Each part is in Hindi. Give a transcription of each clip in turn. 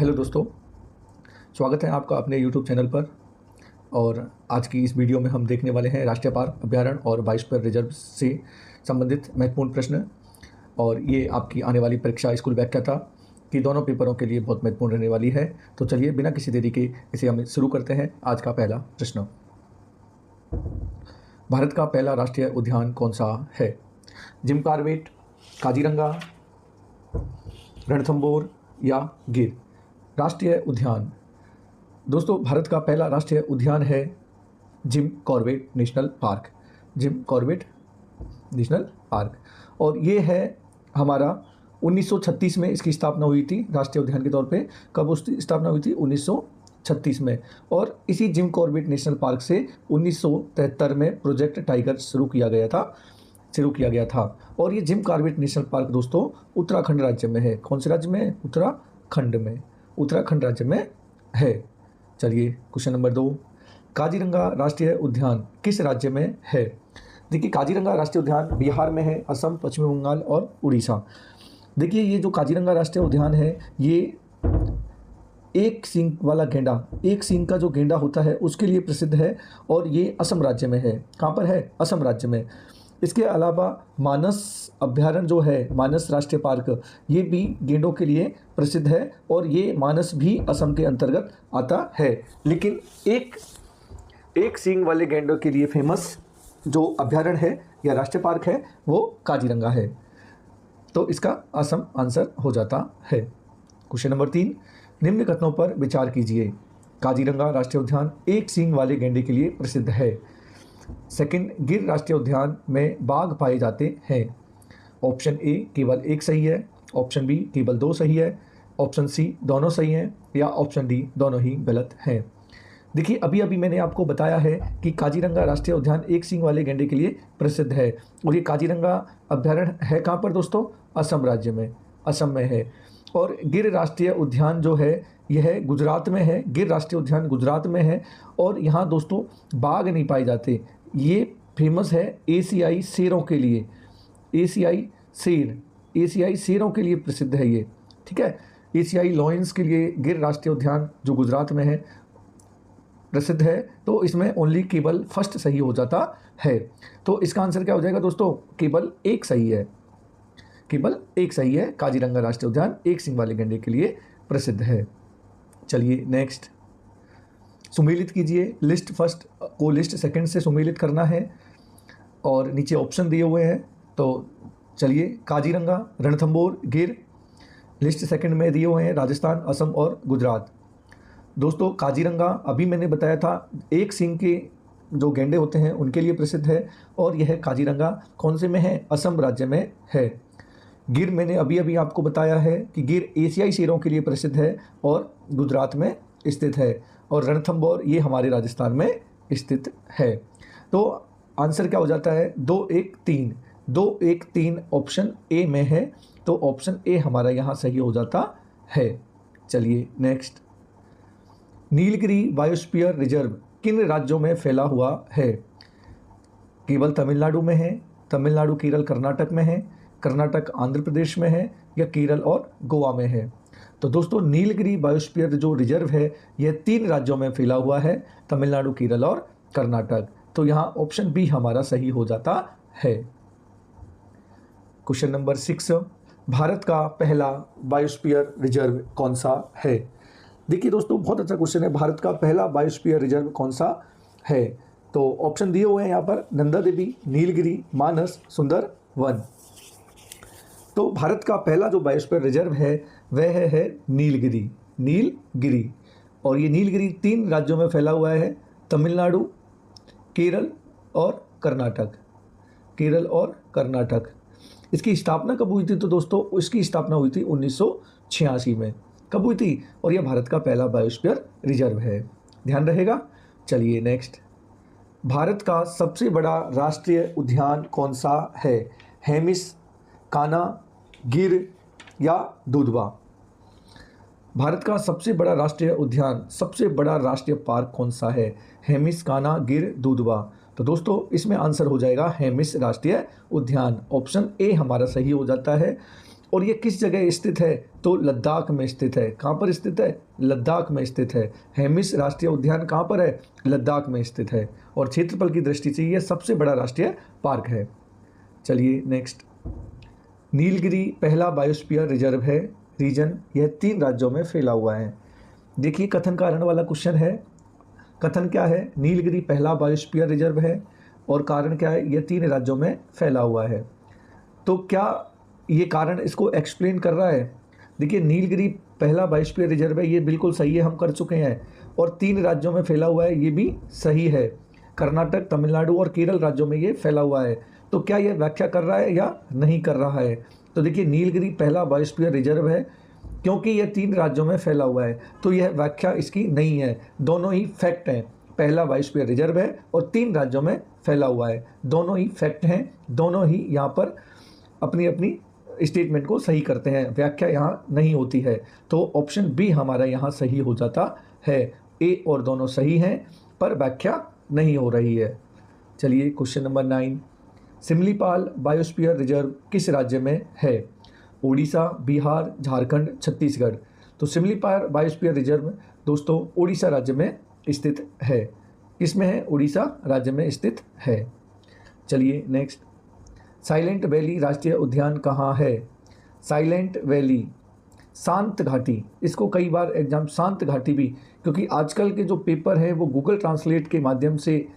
हेलो दोस्तों, स्वागत है आपका अपने यूट्यूब चैनल पर। और आज की इस वीडियो में हम देखने वाले हैं राष्ट्रीय पार्क अभ्यारण्य और बायोस्फीयर रिजर्व से संबंधित महत्वपूर्ण प्रश्न। और ये आपकी आने वाली परीक्षा स्कूल व्याख्याता की दोनों पेपरों के लिए बहुत महत्वपूर्ण रहने वाली है। तो चलिए बिना किसी देरी के इसे हम शुरू करते हैं। आज का पहला प्रश्न, भारत का पहला राष्ट्रीय उद्यान कौन सा है? जिम कॉर्बेट, काजीरंगा, रणथंभौर या गिर? राष्ट्रीय उद्यान दोस्तों, भारत का पहला राष्ट्रीय उद्यान है Jim Corbett national park. Jim Corbett national park, और ये है हमारा 1936 में इसकी स्थापना हुई थी राष्ट्रीय उद्यान के तौर पे। कब उसकी स्थापना हुई थी? 1936 में। और इसी जिम कॉर्बेट नेशनल पार्क से 1973 में प्रोजेक्ट टाइगर शुरू किया गया था। और ये जिम कॉर्बेट नेशनल पार्क दोस्तों उत्तराखंड राज्य में है। कौन से राज्य में? उत्तराखंड राज्य में है। चलिए क्वेश्चन नंबर 2, काजीरंगा राष्ट्रीय उद्यान किस राज्य में है? देखिए, काजीरंगा राष्ट्रीय उद्यान बिहार में है, असम, पश्चिम बंगाल और उड़ीसा। देखिए, ये जो काजीरंगा राष्ट्रीय उद्यान है, ये एक सींग वाला गेंडा, एक सींग का जो गेंडा होता है उसके लिए प्रसिद्ध है। और ये असम राज्य में है। कहाँ पर है? असम राज्य में। इसके अलावा मानस अभ्यारण्य जो है, मानस राष्ट्रीय पार्क, ये भी गेंडों के लिए प्रसिद्ध है। और ये मानस भी असम के अंतर्गत आता है। लेकिन एक सींग वाले गेंडों के लिए फेमस जो अभ्यारण्य है या राष्ट्रीय पार्क है वो काजीरंगा है। तो इसका असम आंसर हो जाता है। क्वेश्चन नंबर 3, निम्न कथनों पर विचार कीजिए। काजीरंगा राष्ट्रीय उद्यान एक सींग वाले गेंडे के लिए प्रसिद्ध है। सेकंड, गिर राष्ट्रीय उद्यान में बाघ पाए जाते हैं। ऑप्शन ए केवल एक सही है, ऑप्शन बी केवल 2 सही है, ऑप्शन सी दोनों सही हैं, या ऑप्शन डी दोनों ही गलत हैं। देखिए, अभी मैंने आपको बताया है कि काजीरंगा राष्ट्रीय उद्यान एक सींग वाले गेंडे के लिए प्रसिद्ध है। और ये काजीरंगा अभ्यारण्य है कहाँ पर दोस्तों? असम राज्य में, असम में है। और गिर राष्ट्रीय उद्यान जो है यह गुजरात में है। गिर राष्ट्रीय उद्यान गुजरात में है। और यहाँ दोस्तों बाघ नहीं पाए जाते। ये फेमस है एशियाई शेरों के लिए। एशियाई शेरों के लिए प्रसिद्ध है ये, ठीक है। एशियाई लॉयंस के लिए गिर राष्ट्रीय उद्यान जो गुजरात में है प्रसिद्ध है। तो इसमें ओनली केवल फर्स्ट सही हो जाता है। तो इसका आंसर क्या हो जाएगा दोस्तों? केवल एक सही है, केवल एक सही है। काजीरंगा राष्ट्रीय उद्यान एक सींग वाले गेंडे के लिए प्रसिद्ध है। चलिए नेक्स्ट, सुमेलित कीजिए। लिस्ट फर्स्ट को लिस्ट सेकंड से सुमेलित करना है। और नीचे ऑप्शन दिए हुए हैं। तो चलिए, काजीरंगा, रणथंभौर, गिर। लिस्ट सेकंड में दिए हुए हैं राजस्थान, असम और गुजरात। दोस्तों, काजीरंगा अभी मैंने बताया था एक सींग के जो गेंडे होते हैं उनके लिए प्रसिद्ध है। और यह काजीरंगा कौन से में है? असम राज्य में है। गिर मैंने अभी आपको बताया है कि गिर एशियाई शेरों के लिए प्रसिद्ध है और गुजरात में स्थित है। और रणथंभौर ये हमारे राजस्थान में स्थित है। तो आंसर क्या हो जाता है? 2-1-3 ऑप्शन ए में है। तो ऑप्शन ए हमारा यहाँ सही हो जाता है। चलिए नेक्स्ट, नीलगिरी बायोस्फीयर रिजर्व किन राज्यों में फैला हुआ है? केवल तमिलनाडु में है, तमिलनाडु, केरल, कर्नाटक में है, कर्नाटक आंध्र प्रदेश में है, या केरल और गोवा में है? तो दोस्तों, नीलगिरी बायोस्फीयर जो रिजर्व है यह 3 राज्यों में फैला हुआ है, तमिलनाडु, केरल और कर्नाटक। तो यहाँ ऑप्शन बी हमारा सही हो जाता है। क्वेश्चन नंबर 6, भारत का पहला बायोस्फीयर रिजर्व कौन सा है? देखिए दोस्तों, बहुत अच्छा क्वेश्चन है। भारत का पहला बायोस्फीयर रिजर्व कौन सा है? तो ऑप्शन दिए हुए हैं यहाँ पर, नंदा देवी, नीलगिरी, मानस, सुंदरवन। तो भारत का पहला जो बायोस्फीयर रिजर्व है वह है नीलगिरी। और ये नीलगिरी 3 राज्यों में फैला हुआ है, तमिलनाडु, केरल और कर्नाटक। इसकी स्थापना कब हुई थी? तो दोस्तों इसकी स्थापना हुई थी 1986 में। कब हुई थी? और यह भारत का पहला बायोस्फीयर रिजर्व है, ध्यान रहेगा। चलिए नेक्स्ट, भारत का सबसे बड़ा राष्ट्रीय उद्यान कौन सा है? हेमिस, कान्हा, गिर या दुधवा? भारत का सबसे बड़ा राष्ट्रीय उद्यान, सबसे बड़ा राष्ट्रीय पार्क कौन सा है? हेमिस, कान्हा, गिर, दुधवा? तो दोस्तों इसमें आंसर हो जाएगा हेमिस राष्ट्रीय उद्यान। ऑप्शन ए हमारा सही हो जाता है। और ये किस जगह स्थित है? तो लद्दाख में स्थित है। कहाँ पर स्थित है? लद्दाख में स्थित है। हेमिस राष्ट्रीय उद्यान कहाँ पर है? लद्दाख में स्थित है और क्षेत्रफल की दृष्टि से ये सबसे बड़ा राष्ट्रीय पार्क है। चलिए नेक्स्ट, नीलगिरी पहला बायोस्फीयर रिजर्व है रीजन, यह 3 राज्यों में फैला हुआ है। देखिए कथन कारण वाला क्वेश्चन है। कथन क्या है? नीलगिरी पहला बायोस्फीयर रिजर्व है और कारण क्या है? यह 3 राज्यों में फैला हुआ है। तो क्या ये कारण इसको एक्सप्लेन कर रहा है? देखिए नीलगिरी पहला बायोस्फीयर रिजर्व है, ये बिल्कुल सही है, हम कर चुके हैं। और 3 राज्यों में फैला हुआ है, ये भी सही है। कर्नाटक, तमिलनाडु और केरल राज्यों में ये फैला हुआ है। तो क्या ये व्याख्या कर रहा है या नहीं कर रहा है? तो देखिए नीलगिरी पहला बायोस्फीयर रिजर्व है क्योंकि यह 3 राज्यों में फैला हुआ है, तो यह व्याख्या इसकी नहीं है। दोनों ही फैक्ट हैं, पहला बायोस्फीयर रिजर्व है और 3 राज्यों में फैला हुआ है, दोनों ही फैक्ट हैं। दोनों ही यहाँ पर अपनी अपनी स्टेटमेंट को सही करते हैं, व्याख्या यहाँ नहीं होती है। तो ऑप्शन बी हमारा यहाँ सही हो जाता है। ए और दोनों सही हैं पर व्याख्या नहीं हो रही है। चलिए question number 9, Similipal biosphere reserve किस राज्य में है? उड़ीसा, बिहार, झारखंड, छत्तीसगढ़। तो सिमलीपाल बायोस्फीयर रिजर्व दोस्तों उड़ीसा राज्य में स्थित है। किसमें है? उड़ीसा राज्य में स्थित है। चलिए नेक्स्ट, साइलेंट वैली राष्ट्रीय उद्यान कहाँ है? साइलेंट वैली, शांत घाटी, इसको कई बार एग्जाम शांत घाटी भी, क्योंकि आजकल के जो पेपर हैं वो गूगल ट्रांसलेट के माध्यम से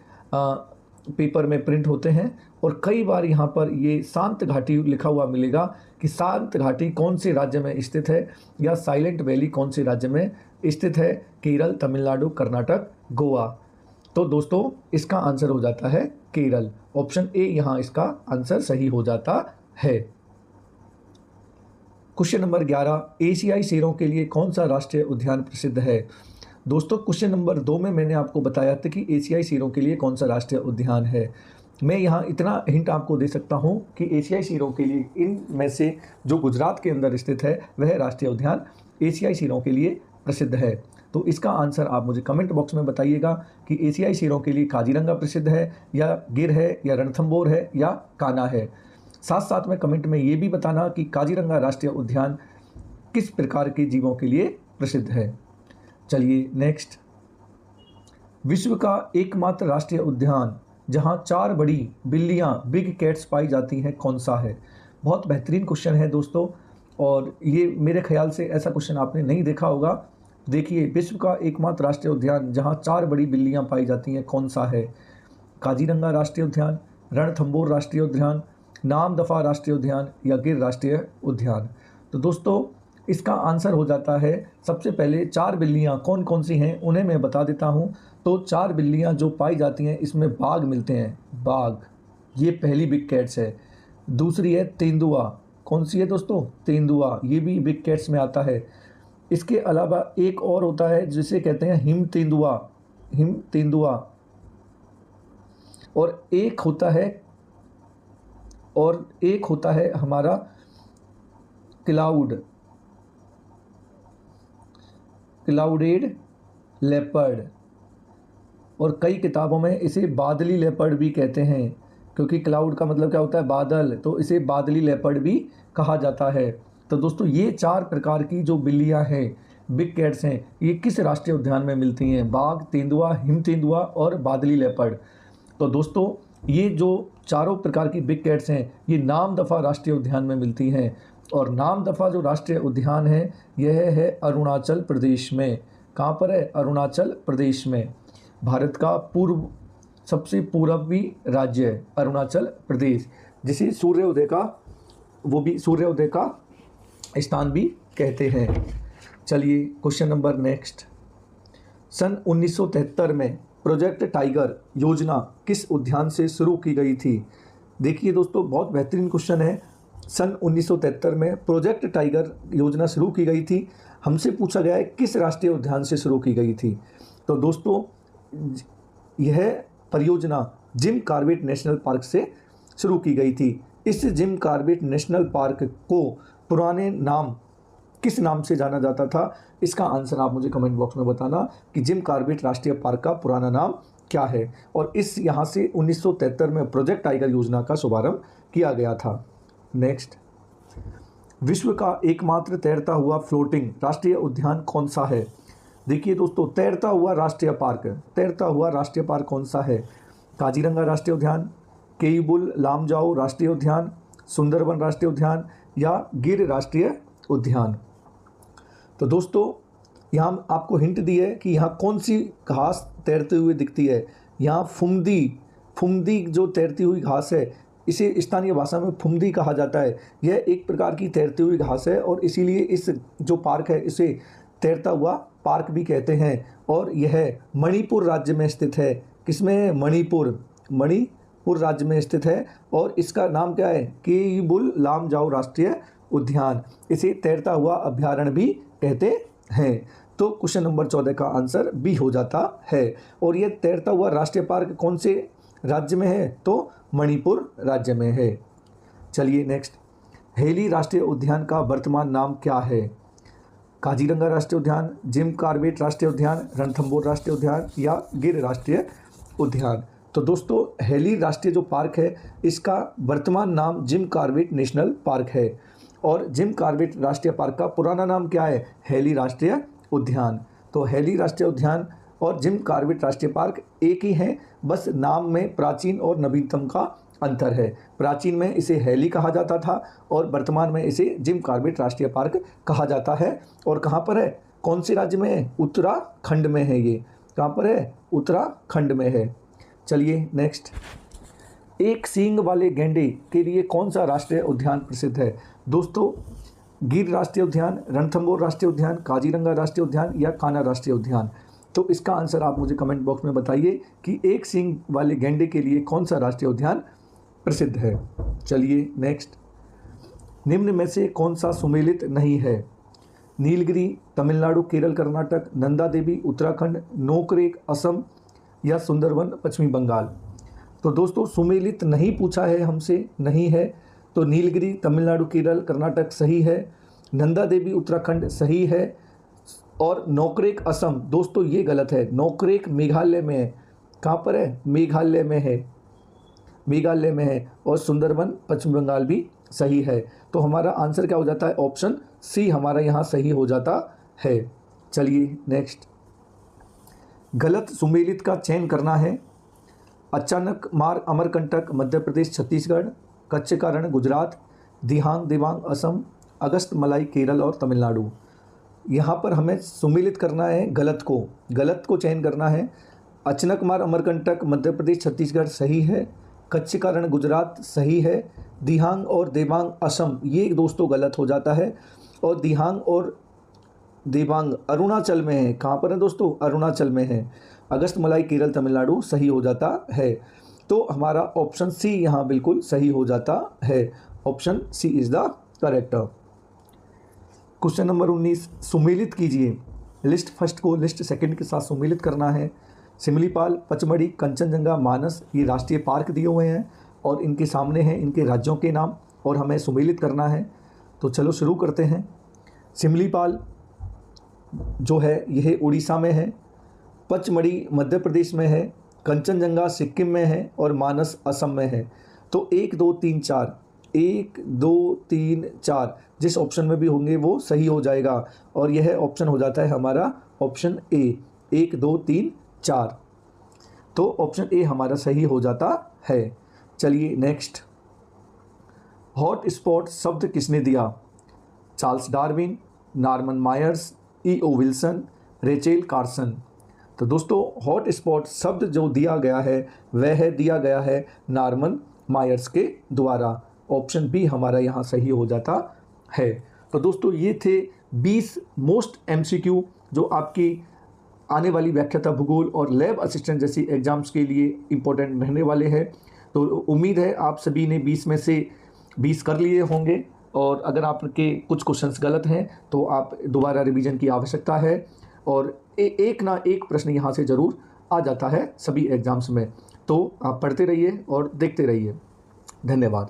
पेपर में प्रिंट होते हैं और कई बार यहाँ पर ये शांत घाटी लिखा हुआ मिलेगा कि शांत घाटी कौन से राज्य में स्थित है या साइलेंट वैली कौन से राज्य में स्थित है? केरल, तमिलनाडु, कर्नाटक, गोवा। तो दोस्तों इसका आंसर हो जाता है केरल। ऑप्शन ए यहाँ इसका आंसर सही हो जाता है। क्वेश्चन नंबर 11, एशियाई शेरों के लिए कौन सा राष्ट्रीय उद्यान प्रसिद्ध है? दोस्तों क्वेश्चन नंबर 2 में मैंने आपको बताया था कि एशियाई शेरों के लिए कौन सा राष्ट्रीय उद्यान है। मैं यहाँ इतना हिंट आपको दे सकता हूँ कि एशियाई शेरों के लिए इनमें से जो गुजरात के अंदर स्थित है वह राष्ट्रीय उद्यान एशियाई शेरों के लिए प्रसिद्ध है। तो इसका आंसर आप मुझे कमेंट बॉक्स में बताइएगा कि एशियाई शेरों के लिए काजीरंगा प्रसिद्ध है या गिर है या रणथंबोर है या कान्हा है। साथ साथ में कमेंट में ये भी बताना कि काजीरंगा राष्ट्रीय उद्यान किस प्रकार के जीवों के लिए प्रसिद्ध है। चलिए नेक्स्ट, विश्व का एकमात्र राष्ट्रीय उद्यान जहां 4 बड़ी बिल्लियां बिग कैट्स पाई जाती हैं कौन सा है? बहुत बेहतरीन क्वेश्चन है दोस्तों और ये मेरे ख्याल से ऐसा क्वेश्चन आपने नहीं देखा होगा। देखिए विश्व का एकमात्र राष्ट्रीय उद्यान जहां 4 बड़ी बिल्लियां पाई जाती हैं कौन सा है? काजीरंगा राष्ट्रीय उद्यान, रणथंबोर राष्ट्रीय उद्यान, नामदफा राष्ट्रीय उद्यान या गिर राष्ट्रीय उद्यान। तो दोस्तों इसका आंसर हो जाता है, सबसे पहले 4 बिल्लियां कौन कौन सी हैं उन्हें मैं बता देता हूं। तो 4 बिल्लियां जो पाई जाती हैं इसमें बाघ मिलते हैं, बाघ, ये पहली बिग कैट्स है। दूसरी है तेंदुआ, कौन सी है दोस्तों? तेंदुआ, ये भी बिग कैट्स में आता है। इसके अलावा एक और होता है जिसे कहते हैं हिम तेंदुआ, हिम तेंदुआ। और एक होता है हमारा क्लाउडेड लेपर्ड और कई किताबों में इसे बादली लेपर्ड भी कहते हैं क्योंकि क्लाउड का मतलब क्या होता है? बादल, तो इसे बादली लेपर्ड भी कहा जाता है। तो दोस्तों ये 4 प्रकार की जो बिल्लियां हैं, बिग कैट्स हैं, ये किस राष्ट्रीय उद्यान में मिलती हैं? बाघ, तेंदुआ, हिम तेंदुआ और बादली लेपर्ड। तो दोस्तों ये जो चारों प्रकार की बिग कैट्स हैं ये नामदफा राष्ट्रीय उद्यान में मिलती हैं और नामदफा जो राष्ट्रीय उद्यान है यह है अरुणाचल प्रदेश में। कहाँ पर है? अरुणाचल प्रदेश में। भारत का सबसे पूर्वी राज्य है अरुणाचल प्रदेश, जिसे सूर्योदय का स्थान भी कहते हैं। चलिए क्वेश्चन नंबर नेक्स्ट, सन 1973 में प्रोजेक्ट टाइगर योजना किस उद्यान से शुरू की गई थी? देखिए दोस्तों बहुत बेहतरीन क्वेश्चन है। सन 1973 में प्रोजेक्ट टाइगर योजना शुरू की गई थी। हमसे पूछा गया है किस राष्ट्रीय उद्यान से शुरू की गई थी? तो दोस्तों यह परियोजना जिम कॉर्बेट नेशनल पार्क से शुरू की गई थी। इस जिम कॉर्बेट नेशनल पार्क को पुराने नाम किस नाम से जाना जाता था? इसका आंसर आप मुझे कमेंट बॉक्स में बताना कि जिम कॉर्बेट राष्ट्रीय पार्क का पुराना नाम क्या है। और इस यहाँ से 1973 में प्रोजेक्ट टाइगर योजना का शुभारंभ किया गया था। नेक्स्ट, विश्व का एकमात्र तैरता हुआ फ्लोटिंग राष्ट्रीय उद्यान कौन सा है? देखिए दोस्तों, तैरता हुआ राष्ट्रीय पार्क कौन सा है? काजीरंगा राष्ट्रीय उद्यान, केयुबुल लामजाओ राष्ट्रीय उद्यान, सुंदरबन राष्ट्रीय उद्यान या गिर राष्ट्रीय उद्यान। तो दोस्तों यहाँ आपको हिंट दी है कि यहाँ कौन सी घास तैरते हुए दिखती है। यहाँ फुमदी जो तैरती हुई घास है, इसे स्थानीय भाषा में फुमदी कहा जाता है। यह एक प्रकार की तैरती हुई घास है और इसीलिए इस जो पार्क है इसे तैरता हुआ पार्क भी कहते हैं। और यह मणिपुर राज्य में स्थित है। किसमें है? मणिपुर राज्य में स्थित है और इसका नाम क्या है? केयुबुल लामजाओ राष्ट्रीय उद्यान। इसे तैरता हुआ अभ्यारण्य भी कहते हैं। तो क्वेश्चन नंबर 14 का आंसर बी हो जाता है। और यह तैरता हुआ राष्ट्रीय पार्क कौन से राज्य में है? तो मणिपुर राज्य में है। चलिए नेक्स्ट, हेली राष्ट्रीय उद्यान का वर्तमान नाम क्या है? काजीरंगा राष्ट्रीय उद्यान, जिम कॉर्बेट राष्ट्रीय उद्यान, रणथंबोर राष्ट्रीय उद्यान या गिर राष्ट्रीय उद्यान। तो दोस्तों हेली राष्ट्रीय जो पार्क है इसका वर्तमान नाम जिम कॉर्बेट नेशनल पार्क है। और जिम कॉर्बेट राष्ट्रीय पार्क का पुराना नाम क्या है? हेली राष्ट्रीय उद्यान। तो हेली राष्ट्रीय उद्यान और जिम कॉर्बेट राष्ट्रीय पार्क एक ही हैं, बस नाम में प्राचीन और नवीनतम का अंतर है। प्राचीन में इसे हेली कहा जाता था और वर्तमान में इसे जिम कॉर्बेट राष्ट्रीय पार्क कहा जाता है। और कहाँ पर है? कौन से राज्य में है? उत्तराखंड में है। ये कहाँ पर है? उत्तराखंड में है। चलिए नेक्स्ट, एक सींग वाले गैंडे के लिए कौन सा राष्ट्रीय उद्यान प्रसिद्ध है? दोस्तों गिर राष्ट्रीय उद्यान, रणथंबोर राष्ट्रीय उद्यान, काजीरंगा राष्ट्रीय उद्यान या कान्हा राष्ट्रीय उद्यान। तो इसका आंसर आप मुझे कमेंट बॉक्स में बताइए कि एक सींग वाले गैंडे के लिए कौन सा राष्ट्रीय उद्यान प्रसिद्ध है। चलिए नेक्स्ट, निम्न में से कौन सा सुमेलित नहीं है? नीलगिरी तमिलनाडु, केरल, कर्नाटक, नंदा देवी उत्तराखंड, नोकरेक असम या सुंदरबन पश्चिमी बंगाल। तो दोस्तों सुमेलित नहीं पूछा है हमसे, नहीं है। तो नीलगिरी तमिलनाडु, केरल, कर्नाटक सही है, नंदा देवी उत्तराखंड सही है और नोकरेक असम दोस्तों ये गलत है। नोकरेक मेघालय में है। कहाँ पर है? मेघालय में है, मेघालय में है। और सुंदरबन पश्चिम बंगाल भी सही है। तो हमारा आंसर क्या हो जाता है? ऑप्शन सी हमारा यहाँ सही हो जाता है। चलिए नेक्स्ट, गलत सुमेलित का चयन करना है। अचानक मार अमरकंटक मध्य प्रदेश छत्तीसगढ़, कच्छ का रण गुजरात, दिहांग दिबांग असम, अगस्त मलाई केरल और तमिलनाडु। यहाँ पर हमें सुमेलित करना है गलत को चयन करना है। अचानक मार अमरकंटक मध्य प्रदेश छत्तीसगढ़ सही है, कच्छ का रण गुजरात सही है, दिहांग और देबांग असम ये दोस्तों गलत हो जाता है। और दिहांग और देबांग अरुणाचल में है। कहाँ पर है दोस्तों? अरुणाचल में है। अगस्त मलाई केरल तमिलनाडु सही हो जाता है। तो हमारा ऑप्शन सी यहाँ बिल्कुल सही हो जाता है। Option C is the correct. Question number 19, सुमेलित कीजिए। लिस्ट फर्स्ट को लिस्ट सेकंड के साथ सुमेलित करना है। सिमलीपाल, पचमढ़ी, कंचनजंगा, मानस ये राष्ट्रीय पार्क दिए हुए हैं और इनके सामने हैं इनके राज्यों के नाम और हमें सुमेलित करना है। तो चलो शुरू करते हैं। सिमलीपाल जो है यह उड़ीसा में है, पचमढ़ी मध्य प्रदेश में है, कंचनजंगा सिक्किम में है और मानस असम में है। तो 1 2 3 4 1 2 3 4 जिस ऑप्शन में भी होंगे वो सही हो जाएगा और यह ऑप्शन हो जाता है हमारा ऑप्शन ए 1 2 3 4। तो ऑप्शन ए हमारा सही हो जाता है। चलिए नेक्स्ट, हॉट स्पॉट शब्द किसने दिया? Charles Darwin, Norman Myers, E.O. विल्सन, रेचेल कार्सन। तो दोस्तों हॉट स्पॉट शब्द जो दिया गया है वह दिया गया है नॉर्मन मायर्स के द्वारा। ऑप्शन बी हमारा यहाँ सही हो जाता है। तो दोस्तों ये थे 20 मोस्ट MCQ जो आपकी आने वाली व्याख्याता भूगोल और लैब असिस्टेंट जैसी एग्जाम्स के लिए इम्पोर्टेंट रहने वाले हैं। तो उम्मीद है आप सभी ने 20 में से 20 कर लिए होंगे और अगर आपके कुछ क्वेश्चंस गलत हैं तो आप दोबारा रिवीजन की आवश्यकता है और एक ना एक प्रश्न यहाँ से ज़रूर आ जाता है सभी एग्ज़ाम्स में। तो आप पढ़ते रहिए और देखते रहिए। धन्यवाद।